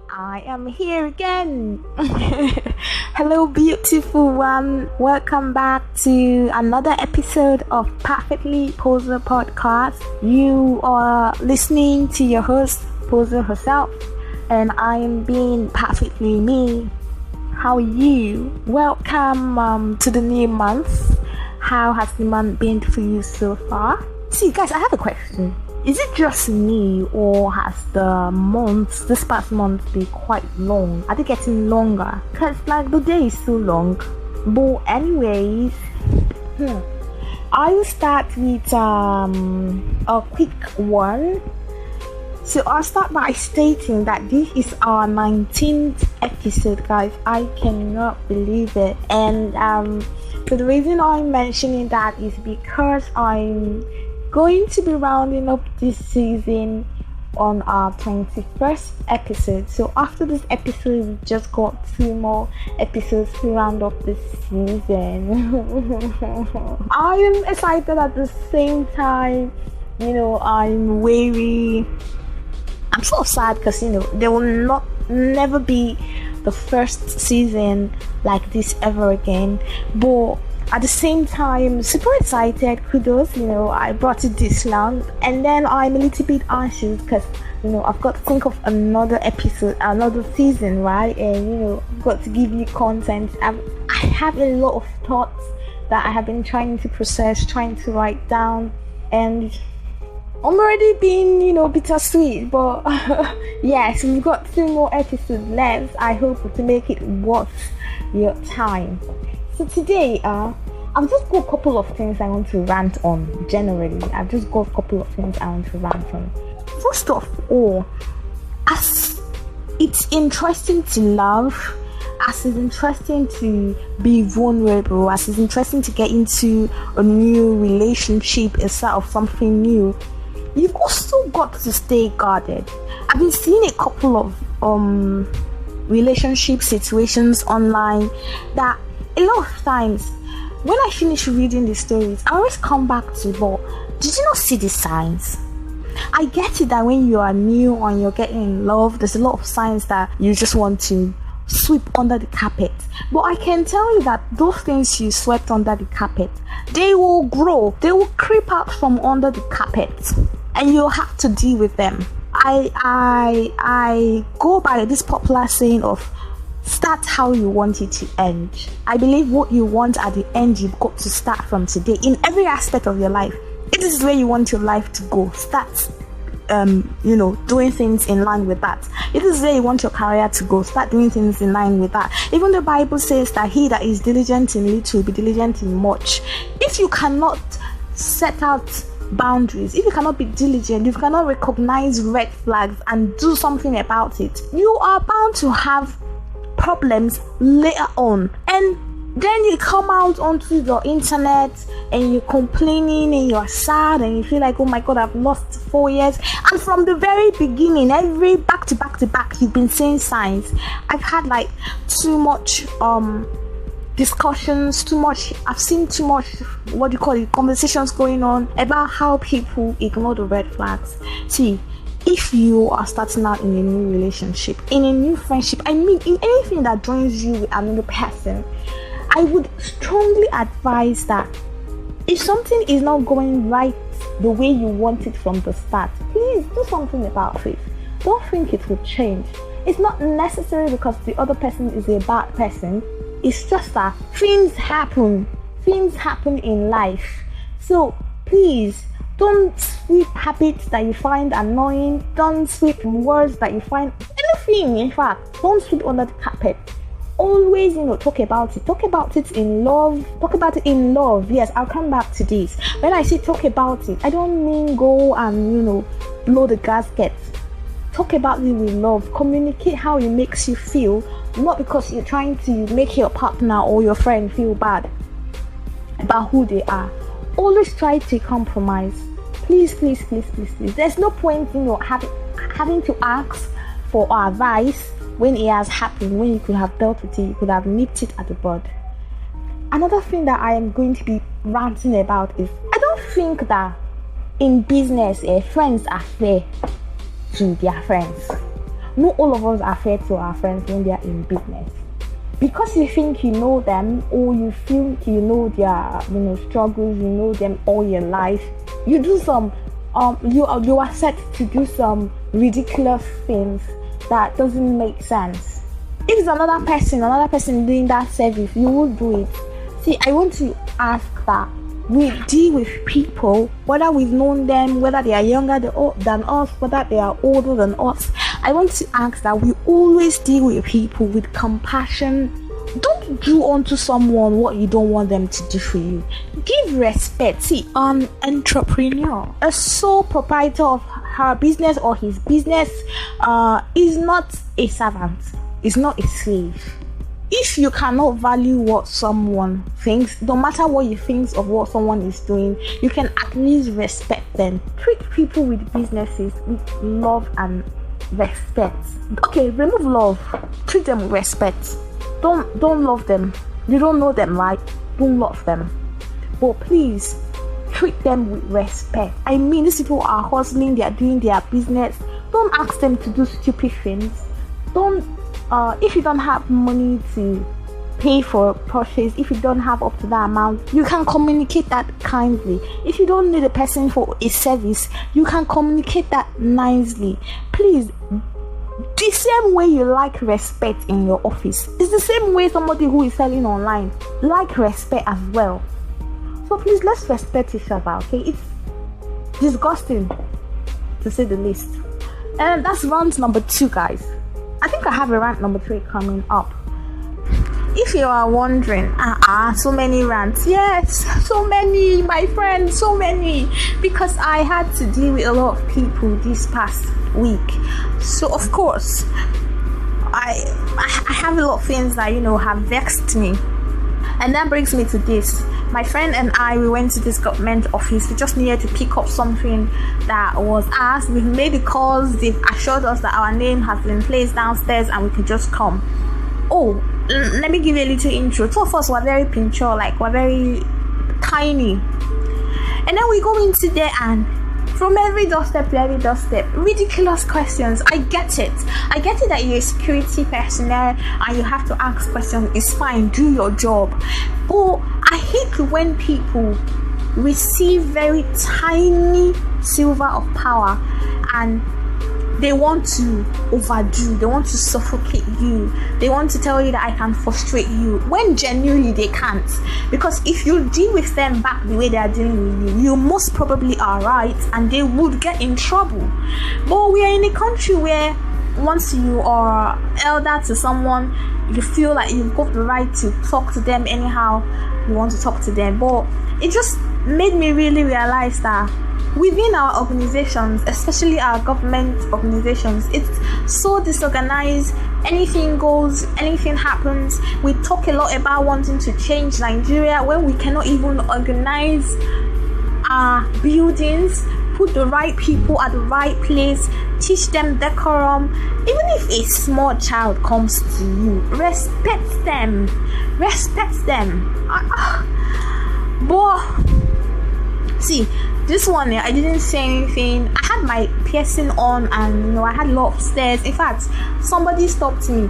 I am here again. Hello, beautiful one. Welcome back to another episode of Perfectly Posa podcast. You are listening to your host, Posa herself, and I am being perfectly me. How are you? Welcome to the new month. How has the month been for you so far? See, guys, I have a question. Is it just me, or has this past month, been quite long? Are they getting longer? Because, the day is so long. But anyways, I will start with a quick one. So I'll start by stating that this is our 19th episode, guys. I cannot believe it. And so the reason I'm mentioning that is because I'm going to be rounding up this season on our 21st episode. So after this episode, we just got 2 more episodes to round up this season. I am excited at the same time. I'm sort of sad because there will never be the first season like this ever again. But at the same time, super excited. Kudos, I brought it this long, and then I'm a little bit anxious because I've got to think of another episode, another season, right? And I've got to give you content. I have a lot of thoughts that I have been trying to process, trying to write down, and I'm already being bittersweet. But yes, we've got 2 more episodes left. I hope to make it worth your time. So today, I've just got a couple of things I want to rant on. Generally, I've just got a couple of things I want to rant on. First of all, as it's interesting to love, as it's interesting to be vulnerable, as it's interesting to get into a new relationship instead of something new, you've also got to stay guarded. I've been seeing a couple of relationship situations online that a lot of times when I finish reading the stories, I always come back to, but did you not see the signs? I get it that when you are new and you're getting in love, there's a lot of signs that you just want to sweep under the carpet. But I can tell you that those things you swept under the carpet, they will grow, they will creep out from under the carpet, and you'll have to deal with them. I go by this popular saying of start how you want it to end. I believe what you want at the end, you've got to start from today. In every aspect of your life, if this is where you want your life to go, start doing things in line with that. If this is where you want your career to go, start doing things in line with that. Even the Bible says that he that is diligent in little will be diligent in much. If you cannot set out boundaries, if you cannot be diligent, if you cannot recognize red flags and do something about it, you are bound to have problems later on. And then you come out onto the internet and you're complaining and you're sad and you feel like, oh my god, I've lost 4 years. And from the very beginning, every back to back, you've been seeing signs. I've had too much discussions, I've seen too much conversations going on about how people ignore the red flags. See, if you are starting out in a new relationship, in a new friendship, in anything that joins you with another person, I would strongly advise that if something is not going right the way you want it from the start, please do something about it. Don't think it will change. It's not necessary because the other person is a bad person. It's just that things happen in life. So please, don't sweep habits that you find annoying. Don't sweep words that you find, anything, in fact, don't sweep under the carpet. Always, talk about it. Talk about it in love. Talk about it in love. Yes, I'll come back to this. When I say talk about it, I don't mean go and, blow the gasket. Talk about it with love. Communicate how it makes you feel, not because you're trying to make your partner or your friend feel bad about who they are. Always try to compromise. Please. There's no point, having to ask for advice when it has happened, when you could have dealt with it, you could have nipped it at the bud. Another thing that I am going to be ranting about is, I don't think that in business, friends are fair to their friends. not all of us are fair to our friends when they are in business. Because you think you know them, or you think you know their struggles, you know them all your life, you do some you are set to do some ridiculous things that doesn't make sense. If it's another person doing that service, you will do it. See, I want to ask that we deal with people, whether we've known them, whether they are younger than us, whether they are older than us. I want to ask that we always deal with people with compassion. Don't do unto someone what you don't want them to do for you. Give respect. See, an entrepreneur, a sole proprietor of her business or his business, is not a servant, is not a slave. If you cannot value what someone thinks, no matter what you think of what someone is doing, you can at least respect them. Treat people with businesses with love and respect. Okay, remove love. Treat them with respect. Don't love them. You don't know them, right? Don't love them. But please treat them with respect. I mean, these people are hustling, they are doing their business. Don't ask them to do stupid things. If you don't have money to pay for a purchase, if you don't have up to that amount, you can communicate that kindly. If you don't need a person for a service, you can communicate that nicely. Please, the same way you like respect in your office, it's the same way somebody who is selling online like respect as well. So please, let's respect each other, okay? It's disgusting, to say the least. And that's rant number 2, guys. I think I have a rant number 3 coming up. If you are wondering, so many rants. Yes, so many, my friends, so many. Because I had to deal with a lot of people this past week. So of course, I have a lot of things that have vexed me. And that brings me to this. My friend and I, we went to this government office. We just needed to pick up something that was asked. We've made the calls. They've assured us that our name has been placed downstairs and we could just come. Oh, let me give you a little intro. Two of us were very premature, like we're very tiny. And then we go into there, and from every doorstep to every doorstep, ridiculous questions. I get it that you're a security personnel and you have to ask questions. It's fine, do your job. But I hate when people receive very tiny silver of power and they want to overdo, they want to suffocate you, they want to tell you that I can frustrate you, when genuinely they can't. Because if you deal with them back the way they are dealing with you, you most probably are right and they would get in trouble. But we are in a country where once you are elder to someone, you feel like you've got the right to talk to them anyhow you want to talk to them. But it just made me really realize that within our organizations, especially our government organizations, it's so disorganized. Anything goes, anything happens. We talk a lot about wanting to change Nigeria when we cannot even organize our buildings, put the right people at the right place, teach them decorum. Even if a small child comes to you, respect them. But see, this one, I didn't say anything. I had my piercing on and I had a lot of stares. In fact, somebody stopped me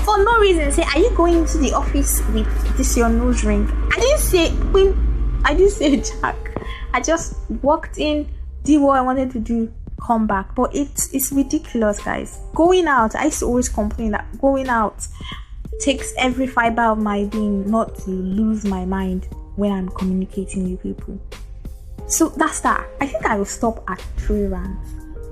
for no reason. Say, are you going to the office with this your nose ring? I didn't say Jack. I just walked in, did what I wanted to do, come back. But it's ridiculous, guys. Going out, I used to always complain that going out takes every fiber of my being not to lose my mind when I'm communicating with people. So that's that. I think I will stop at 3 rants.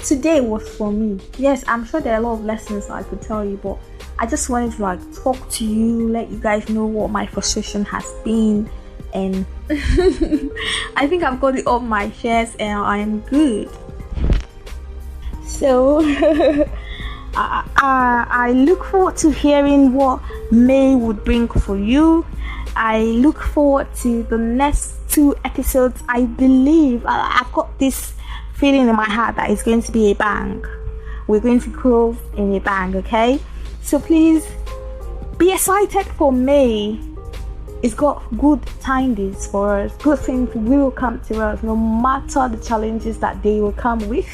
Today was for me. Yes, I'm sure there are a lot of lessons I could tell you, but I just wanted to talk to you, let you guys know what my frustration has been, and I think I've got it off my chest and I'm good. So I look forward to hearing what May would bring for you. I look forward to the next 2 episodes. I believe I've got this feeling in my heart that it's going to be a bang. We're going to close in a bang, okay? So please be excited for May. It's got good tidings for us. Good things will come to us. No matter the challenges that they will come with,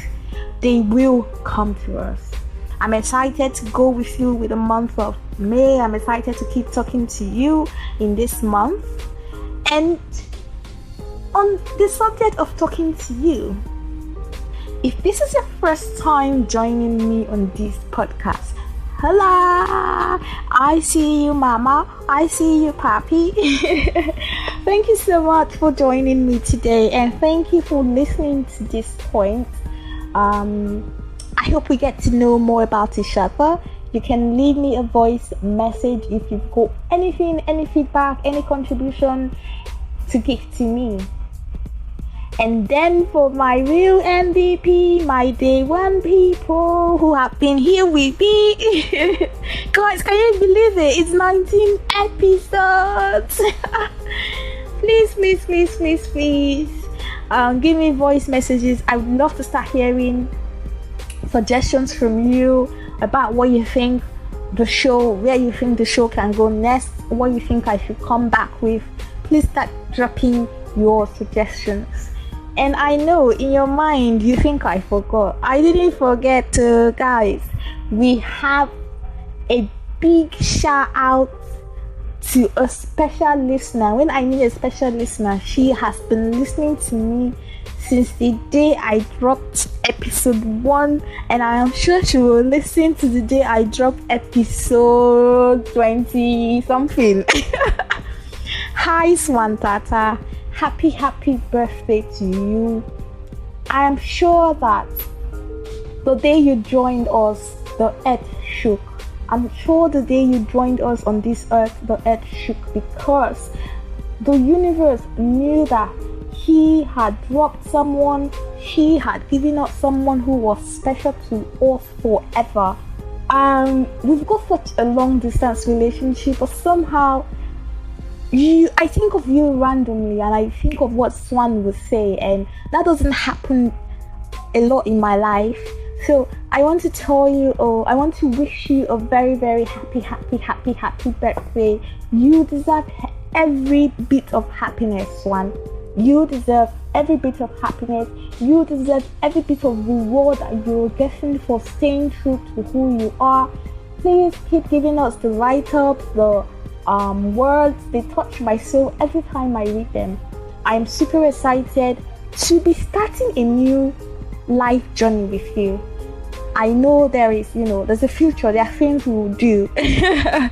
they will come to us. I'm excited to go with you with the month of May. I'm excited to keep talking to you in this month. And on the subject of talking to you, if this is your first time joining me on this podcast, hello, I see you, Mama. I see you, Papi. Thank you so much for joining me today, and thank you for listening to this point. I hope we get to know more about each other. You can leave me a voice message if you've got anything, any feedback, any contribution to give to me. And then for my real MVP, my day one people who have been here with me. Guys, can you believe it? It's 19 episodes. Please. Give me voice messages. I would love to start hearing suggestions from you about what you think the show, where you think the show can go next, what you think I should come back with. Please start dropping your suggestions. And I know in your mind you think I forgot. I didn't forget, guys. We have a big shout out to a special listener. When I mean a special listener, she has been listening to me since the day I dropped episode 1, and I am sure she will listen to the day I dropped episode 20 something. Hi Swantata, happy birthday to you. I am sure that the day you joined us, the earth shook. I'm sure the day you joined us on this earth, the earth shook, because the universe knew that he had dropped someone, he had given us someone who was special to us forever. We've got such a long distance relationship, but somehow I think of you randomly, and I think of what Swan would say, and that doesn't happen a lot in my life. So I want to tell you, I want to wish you a very, very happy birthday. You deserve every bit of happiness, Swan. You deserve every bit of happiness. You deserve every bit of reward that you're getting for staying true to who you are. Please keep giving us the write-ups, the words. They touch my soul every time I read them. I'm super excited to be starting a new life journey with you. I know there's a future, there are things we will do. Happy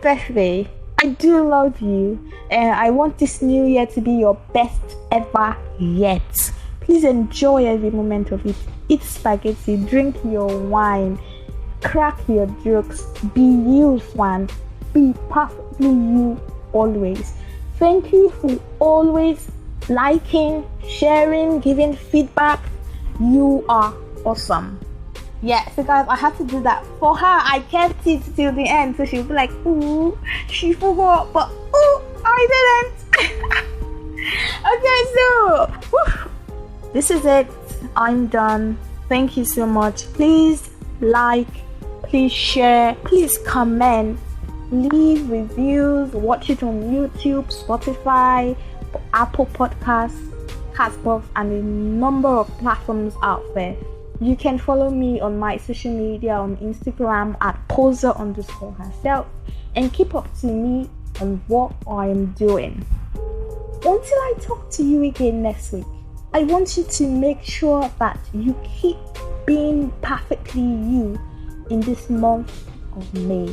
birthday. I do love you, and I want this new year to be your best ever yet. Please enjoy every moment of it. Eat spaghetti, drink your wine, crack your jokes, be you, Swan. Be perfectly you always. Thank you for always liking, sharing, giving feedback. You are awesome. Yeah, so guys, I had to do that for her. I kept it till the end, so she'll be like, ooh, she forgot, but ooh, I didn't. Okay, so this is it. I'm done. Thank you so much. Please like, please share, please comment, leave reviews, watch it on YouTube, Spotify, Apple Podcasts, Castbox, and a number of platforms out there. You can follow me on my social media on Instagram at Posa_herself, and keep up to me on what I am doing. Until I talk to you again next week, I want you to make sure that you keep being perfectly you in this month of May.